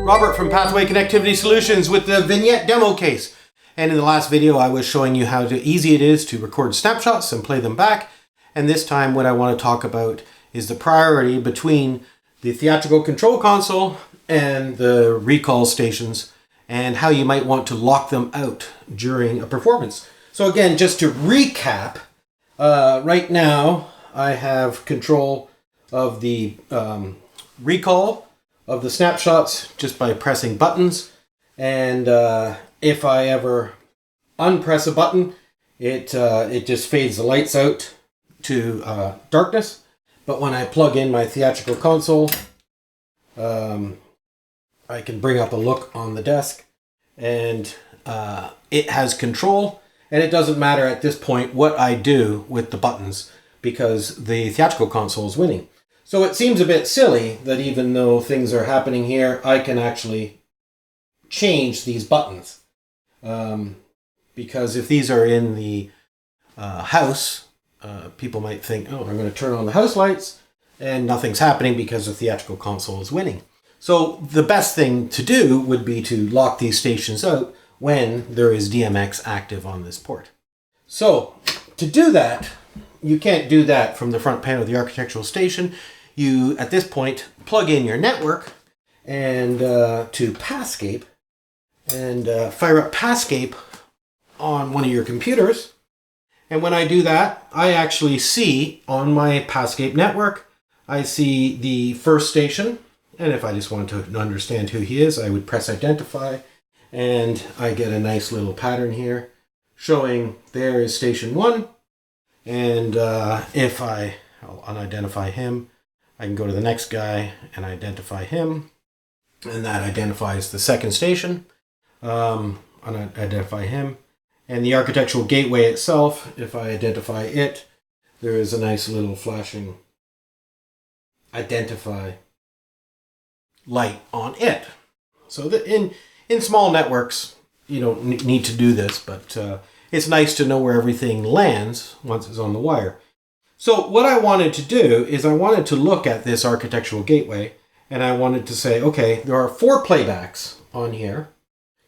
Robert from Pathway Connectivity Solutions with the Vignette demo case. And in the last video I was showing you how easy it is to record snapshots and play them back. And this time what I want to talk about is the priority between the theatrical control console and the recall stations and how you might want to lock them out during a performance. So again, just to recap, right now I have control of the recall of the snapshots just by pressing buttons, and if I ever unpress a button, it just fades the lights out to darkness. But when I plug in my theatrical console, I can bring up a look on the desk, and it has control, and it doesn't matter at this point what I do with the buttons because the theatrical console is winning. So it seems a bit silly that even though things are happening here, I can actually change these buttons. Because if these are in the house, people might think, oh, I'm going to turn on the house lights, and nothing's happening because the theatrical console is winning. So the best thing to do would be to lock these stations out when there is DMX active on this port. So to do that, you can't do that from the front panel of the architectural station. You, at this point, plug in your network and to Passcape, and fire up Passcape on one of your computers. And when I do that, I actually see on my Passcape network, I see the first station. And if I just wanted to understand who he is, I would press identify, and I get a nice little pattern here showing there is station 1. And if I'll unidentify him, I can go to the next guy and identify him, and that identifies the second station. Unidentify him. And the architectural gateway itself, if I identify it, there is a nice little flashing identify light on it. So that in small networks, you don't need to do this, but it's nice to know where everything lands once it's on the wire. So what I wanted to do is I wanted to look at this architectural gateway, and I wanted to say, okay, there are 4 playbacks on here.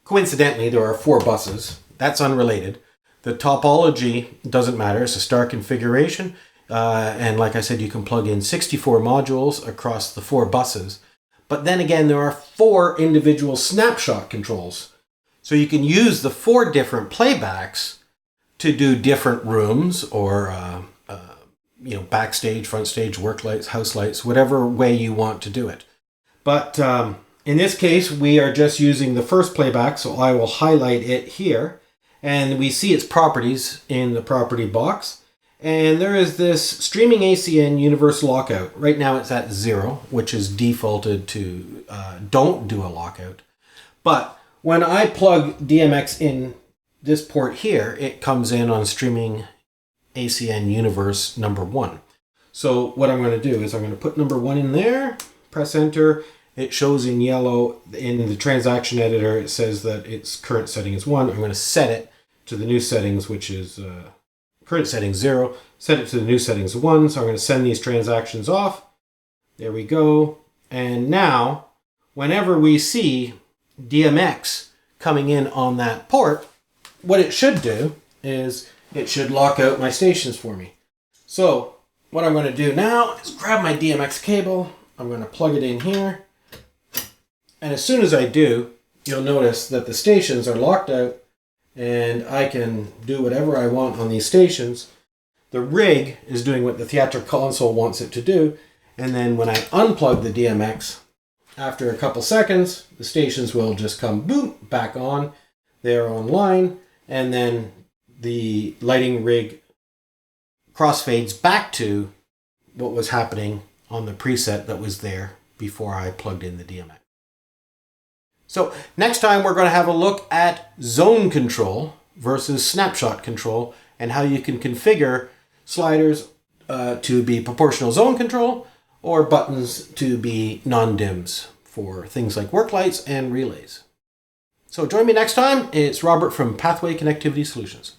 Coincidentally, there are 4 buses. That's unrelated. The topology doesn't matter. It's a star configuration. And like I said, you can plug in 64 modules across the 4 buses. But then again, there are 4 individual snapshot controls. So you can use the 4 different playbacks to do different rooms or backstage, front stage, work lights, house lights, whatever way you want to do it. But in this case, we are just using the first playback, so I will highlight it here. And we see its properties in the property box. And there is this streaming ACN universal lockout. Right now it's at 0, which is defaulted to don't do a lockout. But when I plug DMX in this port here, it comes in on streaming ACN universe number 1. So what I'm going to do is I'm going to put number 1 in there, press enter. It shows in yellow in the transaction editor. It says that its current setting is 1. I'm going to set it to the new settings, which is current setting 0. Set it to the new settings 1. So I'm going to send these transactions off. There we go. And now, whenever we see DMX coming in on that port, what it should do is it should lock out my stations for me. So what I'm going to do now is grab my DMX cable. I'm going to plug it in here. And as soon as I do, you'll notice that the stations are locked out, and I can do whatever I want on these stations. The rig is doing what the theatrical console wants it to do. And then when I unplug the DMX, after a couple seconds, the stations will just come boom, back on. They're online, and then the lighting rig crossfades back to what was happening on the preset that was there before I plugged in the DMX. So next time we're going to have a look at zone control versus snapshot control and how you can configure sliders to be proportional zone control or buttons to be non-dims for things like work lights and relays. So join me next time. It's Robert from Pathway Connectivity Solutions.